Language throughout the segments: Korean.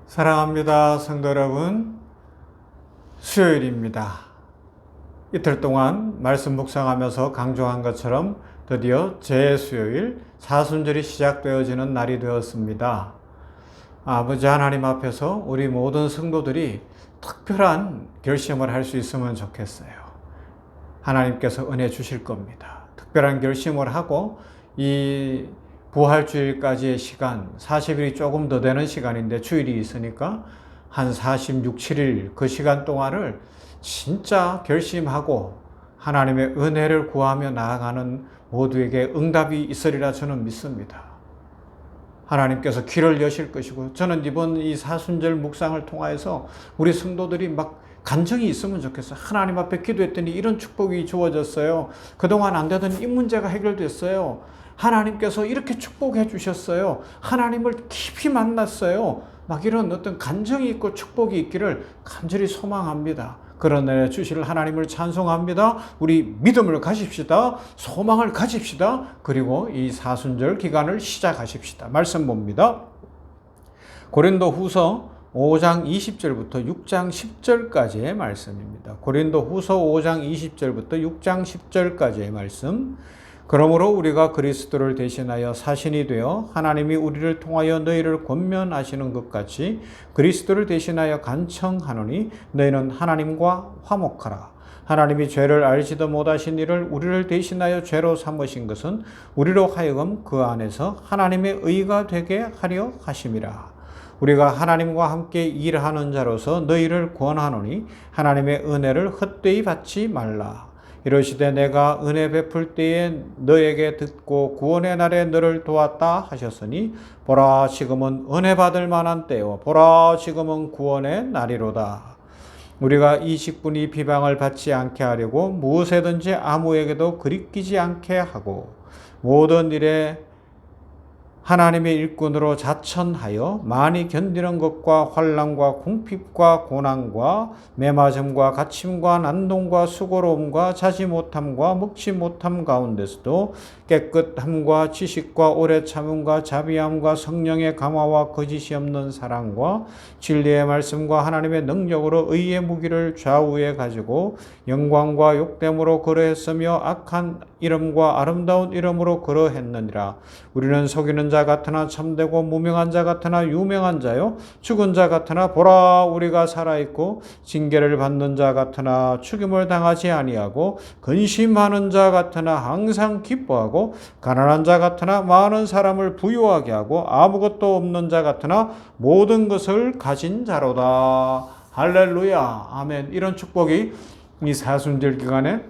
사랑합니다, 성도 여러분. 수요일입니다. 이틀 동안 말씀 묵상하면서 강조한 것처럼 드디어 제 수요일 사순절이 시작되어지는 날이 되었습니다. 아버지 하나님 앞에서 우리 모든 성도들이 특별한 결심을 할 수 있으면 좋겠어요. 하나님께서 은혜 주실 겁니다. 특별한 결심을 하고 이 부활주일까지의 시간, 40일이 조금 더 되는 시간인데 주일이 있으니까 한 46, 7일 그 시간 동안을 진짜 결심하고 하나님의 은혜를 구하며 나아가는 모두에게 응답이 있으리라 저는 믿습니다. 하나님께서 길을 여실 것이고, 저는 이번 이 사순절 묵상을 통하여서 우리 성도들이 막 간증이 있으면 좋겠어요. 하나님 앞에 기도했더니 이런 축복이 주어졌어요. 그동안 안 되던 이 문제가 해결됐어요. 하나님께서 이렇게 축복해 주셨어요. 하나님을 깊이 만났어요. 막 이런 어떤 간증이 있고 축복이 있기를 간절히 소망합니다. 그런 은혜 주실 하나님을 찬송합니다. 우리 믿음을 가집시다. 소망을 가집시다. 그리고 이 사순절 기간을 시작하십시다. 말씀 봅니다. 고린도 후서 5장 20절부터 6장 10절까지의 말씀입니다. 고린도 후서 5장 20절부터 6장 10절까지의 말씀. 그러므로 우리가 그리스도를 대신하여 사신이 되어 하나님이 우리를 통하여 너희를 권면하시는 것 같이 그리스도를 대신하여 간청하노니 너희는 하나님과 화목하라. 하나님이 죄를 알지도 못하신 이를 우리를 대신하여 죄로 삼으신 것은 우리로 하여금 그 안에서 하나님의 의가 되게 하려 하심이라. 우리가 하나님과 함께 일하는 자로서 너희를 권하노니 하나님의 은혜를 헛되이 받지 말라. 이러시되 내가 은혜 베풀 때에 너에게 듣고 구원의 날에 너를 도왔다 하셨으니 보라 지금은 은혜 받을 만한 때요 보라 지금은 구원의 날이로다. 우리가 이 직분이 비방을 받지 않게 하려고 무엇에든지 아무에게도 그리끼지 않게 하고 모든 일에 하나님의 일꾼으로 자천하여 많이 견디는 것과 환난과 궁핍과 고난과 매맞음과 갇힘과 난동과 수고로움과 자지 못함과 먹지 못함 가운데서도 깨끗함과 지식과 오래 참음과 자비함과 성령의 감화와 거짓이 없는 사랑과 진리의 말씀과 하나님의 능력으로 의의 무기를 좌우에 가지고 영광과 욕됨으로 그러했으며 악한 이름과 아름다운 이름으로 그러했느니라. 우리는 속이는 자 같으나 참되고 무명한 자 같으나 유명한 자요 죽은 자 같으나 보라 우리가 살아있고 징계를 받는 자 같으나 죽임을 당하지 아니하고 근심하는 자 같으나 항상 기뻐하고 가난한 자 같으나 많은 사람을 부유하게 하고 아무것도 없는 자 같으나 모든 것을 가진 자로다. 할렐루야 아멘. 이런 축복이 이 사순절 기간에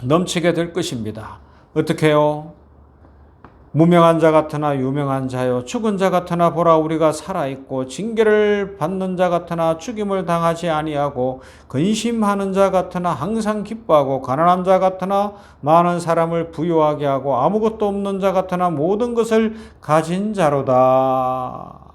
넘치게 될 것입니다. 어떻게 해요? 무명한 자 같으나 유명한 자요 죽은 자 같으나 보라 우리가 살아있고 징계를 받는 자 같으나 죽임을 당하지 아니하고 근심하는 자 같으나 항상 기뻐하고 가난한 자 같으나 많은 사람을 부유하게 하고 아무것도 없는 자 같으나 모든 것을 가진 자로다.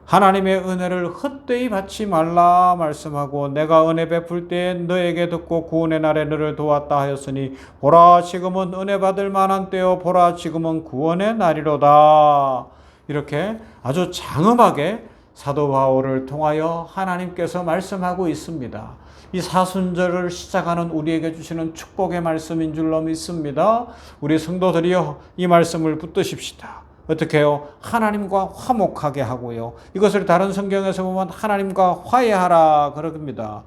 하나님의 은혜를 헛되이 받지 말라 말씀하고 내가 은혜 베풀 때에 너에게 듣고 구원의 날에 너를 도왔다 하였으니 보라 지금은 은혜 받을 만한 때요 보라 지금은 구원의 날이로다. 이렇게 아주 장엄하게 사도 바울을 통하여 하나님께서 말씀하고 있습니다. 이 사순절을 시작하는 우리에게 주시는 축복의 말씀인 줄로 믿습니다. 우리 성도들이여 이 말씀을 붙드십시다. 어떻게 해요? 하나님과 화목하게 하고요. 이것을 다른 성경에서 보면 하나님과 화해하라 그럽니다.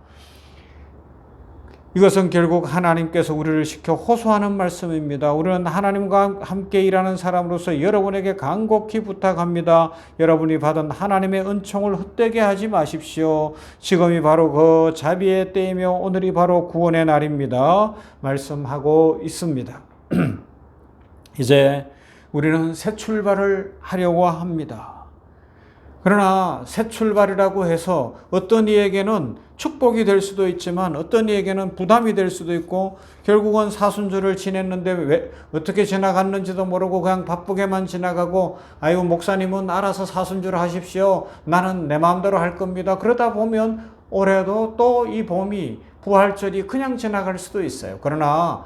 이것은 결국 하나님께서 우리를 시켜 호소하는 말씀입니다. 우리는 하나님과 함께 일하는 사람으로서 여러분에게 간곡히 부탁합니다. 여러분이 받은 하나님의 은총을 헛되게 하지 마십시오. 지금이 바로 그 자비의 때이며 오늘이 바로 구원의 날입니다. 말씀하고 있습니다. 이제 우리는 새 출발을 하려고 합니다. 그러나 새 출발이라고 해서 어떤 이에게는 축복이 될 수도 있지만 어떤 이에게는 부담이 될 수도 있고 결국은 사순절을 지냈는데 왜 어떻게 지나갔는지도 모르고 그냥 바쁘게만 지나가고 아이고 목사님은 알아서 사순절 하십시오. 나는 내 마음대로 할 겁니다. 그러다 보면 올해도 또 이 봄이 부활절이 그냥 지나갈 수도 있어요. 그러나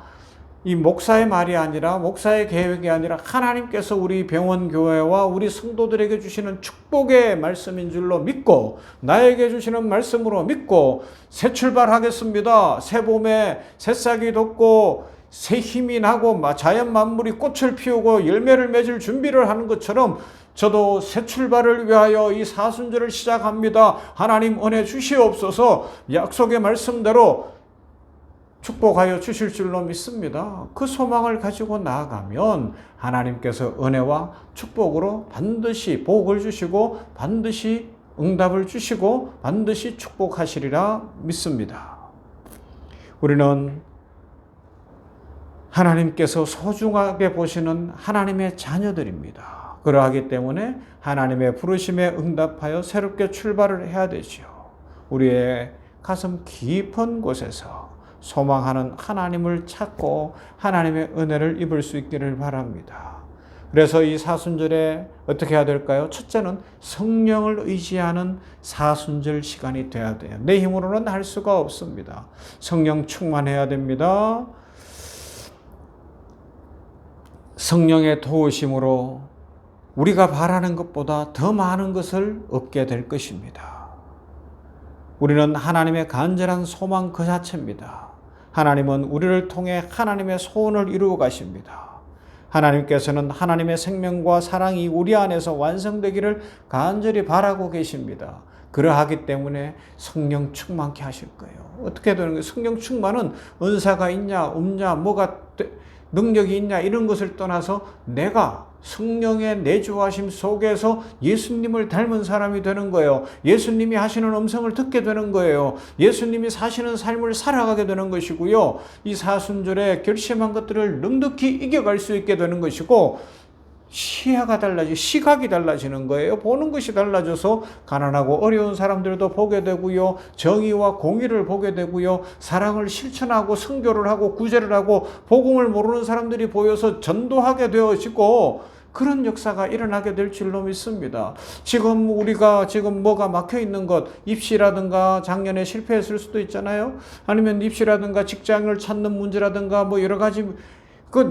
이 목사의 말이 아니라, 목사의 계획이 아니라 하나님께서 우리 병원교회와 우리 성도들에게 주시는 축복의 말씀인 줄로 믿고, 나에게 주시는 말씀으로 믿고 새 출발하겠습니다. 새 봄에 새싹이 돋고 새 힘이 나고 자연 만물이 꽃을 피우고 열매를 맺을 준비를 하는 것처럼 저도 새 출발을 위하여 이 사순절을 시작합니다. 하나님 은혜 주시옵소서. 약속의 말씀대로 축복하여 주실 줄로 믿습니다. 그 소망을 가지고 나아가면 하나님께서 은혜와 축복으로 반드시 복을 주시고 반드시 응답을 주시고 반드시 축복하시리라 믿습니다. 우리는 하나님께서 소중하게 보시는 하나님의 자녀들입니다. 그러하기 때문에 하나님의 부르심에 응답하여 새롭게 출발을 해야 되죠. 우리의 가슴 깊은 곳에서 소망하는 하나님을 찾고 하나님의 은혜를 입을 수 있기를 바랍니다. 그래서 이 사순절에 어떻게 해야 될까요? 첫째는 성령을 의지하는 사순절 시간이 돼야 돼요. 내 힘으로는 할 수가 없습니다. 성령 충만해야 됩니다. 성령의 도우심으로 우리가 바라는 것보다 더 많은 것을 얻게 될 것입니다. 우리는 하나님의 간절한 소망 그 자체입니다. 하나님은 우리를 통해 하나님의 소원을 이루어 가십니다. 하나님께서는 하나님의 생명과 사랑이 우리 안에서 완성되기를 간절히 바라고 계십니다. 그러하기 때문에 성령 충만케 하실 거예요. 어떻게 되는 거예요? 성령 충만은 은사가 있냐 없냐 뭐가 능력이 있냐 이런 것을 떠나서 내가 성령의 내주하심 속에서 예수님을 닮은 사람이 되는 거예요. 예수님이 하시는 음성을 듣게 되는 거예요. 예수님이 사시는 삶을 살아가게 되는 것이고요. 이 사순절에 결심한 것들을 넉넉히 이겨갈 수 있게 되는 것이고 시야가 달라지고 시각이 달라지는 거예요. 보는 것이 달라져서 가난하고 어려운 사람들도 보게 되고요. 정의와 공의를 보게 되고요. 사랑을 실천하고 선교를 하고 구제를 하고 복음을 모르는 사람들이 보여서 전도하게 되어지고 그런 역사가 일어나게 될 줄로 믿습니다. 지금 우리가 뭐가 막혀 있는 것, 입시라든가 작년에 실패했을 수도 있잖아요. 아니면 입시라든가 직장을 찾는 문제라든가 여러 가지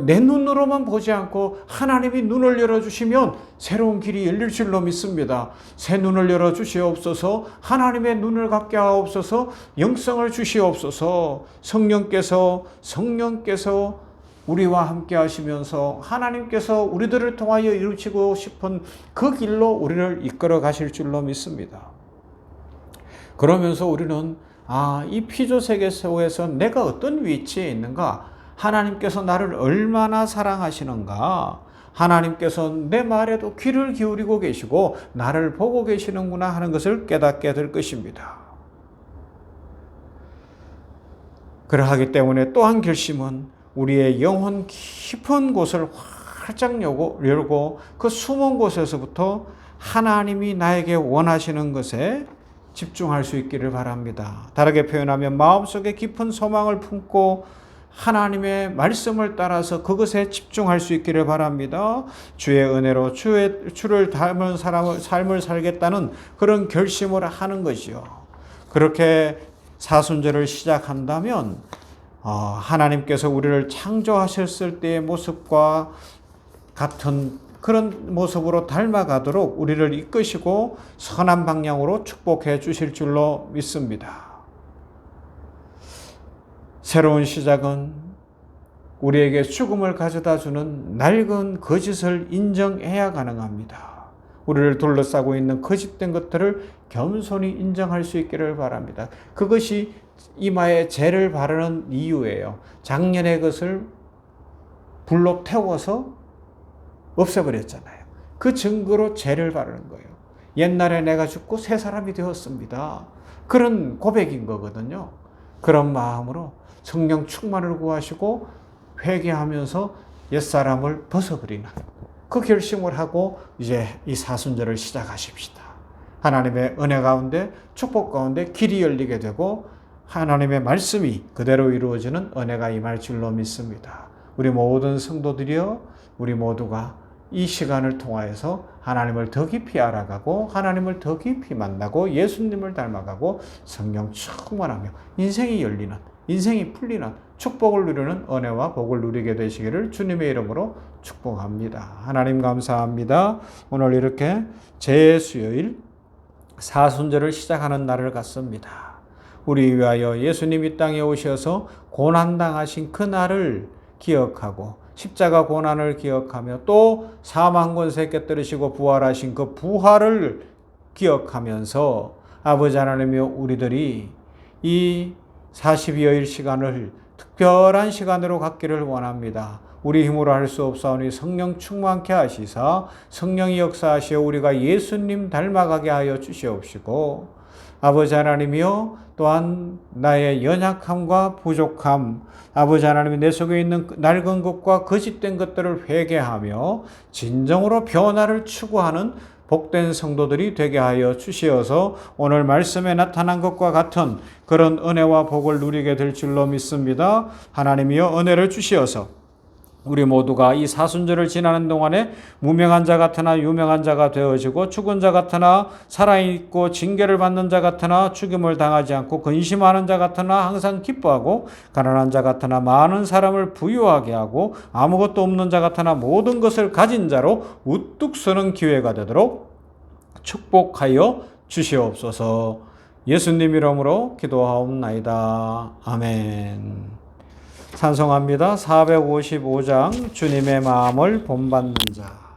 내 눈으로만 보지 않고 하나님이 눈을 열어주시면 새로운 길이 열릴 줄로 믿습니다. 새 눈을 열어주시옵소서. 하나님의 눈을 갖게 하옵소서. 영성을 주시옵소서. 성령께서 우리와 함께 하시면서 하나님께서 우리들을 통하여 이루시고 싶은 그 길로 우리를 이끌어 가실 줄로 믿습니다. 그러면서 우리는 이 피조 세계 속에서 내가 어떤 위치에 있는가? 하나님께서 나를 얼마나 사랑하시는가? 하나님께서 내 말에도 귀를 기울이고 계시고 나를 보고 계시는구나 하는 것을 깨닫게 될 것입니다. 그러하기 때문에 또 한 결심은 우리의 영혼 깊은 곳을 활짝 열고 그 숨은 곳에서부터 하나님이 나에게 원하시는 것에 집중할 수 있기를 바랍니다. 다르게 표현하면 마음속에 깊은 소망을 품고 하나님의 말씀을 따라서 그것에 집중할 수 있기를 바랍니다. 주의 은혜로 주를 닮은 삶을 살겠다는 그런 결심을 하는 것이요. 그렇게 사순절을 시작한다면 하나님께서 우리를 창조하셨을 때의 모습과 같은 그런 모습으로 닮아가도록 우리를 이끄시고 선한 방향으로 축복해 주실 줄로 믿습니다. 새로운 시작은 우리에게 죽음을 가져다 주는 낡은 거짓을 인정해야 가능합니다. 우리를 둘러싸고 있는 거짓된 것들을 겸손히 인정할 수 있기를 바랍니다. 그것이 이마에 죄를 바르는 이유예요. 작년의 것을 불로 태워서 없애버렸잖아요. 그 증거로 죄를 바르는 거예요. 옛날에 내가 죽고 새 사람이 되었습니다. 그런 고백인 거거든요. 그런 마음으로 성령 충만을 구하시고 회개하면서 옛사람을 벗어버리는 그 결심을 하고 이제 이 사순절을 시작하십시다. 하나님의 은혜 가운데 축복 가운데 길이 열리게 되고 하나님의 말씀이 그대로 이루어지는 은혜가 임할 줄로 믿습니다. 우리 모든 성도들이여 우리 모두가 이 시간을 통하여서 하나님을 더 깊이 알아가고 하나님을 더 깊이 만나고 예수님을 닮아가고 성령 충만하며 인생이 열리는 인생이 풀리는 축복을 누리는 은혜와 복을 누리게 되시기를 주님의 이름으로 축복합니다. 하나님 감사합니다. 오늘 이렇게 제수요일 사순절을 시작하는 날을 갖습니다. 우리 위하여 예수님 이 땅에 오셔서 고난당하신 그 날을 기억하고 십자가 고난을 기억하며 또 사망 권세 깨뜨리시고 부활하신 그 부활을 기억하면서 아버지 하나님이여 우리들이 이 40여일 시간을 특별한 시간으로 갖기를 원합니다. 우리 힘으로 할 수 없사오니 성령 충만케 하시사 성령이 역사하시어 우리가 예수님 닮아가게 하여 주시옵시고 아버지 하나님이여 또한 나의 연약함과 부족함 아버지 하나님이 내 속에 있는 낡은 것과 거짓된 것들을 회개하며 진정으로 변화를 추구하는 복된 성도들이 되게 하여 주시어서 오늘 말씀에 나타난 것과 같은 그런 은혜와 복을 누리게 될 줄로 믿습니다. 하나님이여 은혜를 주시어서 우리 모두가 이 사순절을 지나는 동안에 무명한 자 같으나 유명한 자가 되어지고 죽은 자 같으나 살아있고 징계를 받는 자 같으나 죽임을 당하지 않고 근심하는 자 같으나 항상 기뻐하고 가난한 자 같으나 많은 사람을 부유하게 하고 아무것도 없는 자 같으나 모든 것을 가진 자로 우뚝 서는 기회가 되도록 축복하여 주시옵소서. 예수님 이름으로 기도하옵나이다. 아멘. 찬송합니다. 455장 주님의 마음을 본받는 자.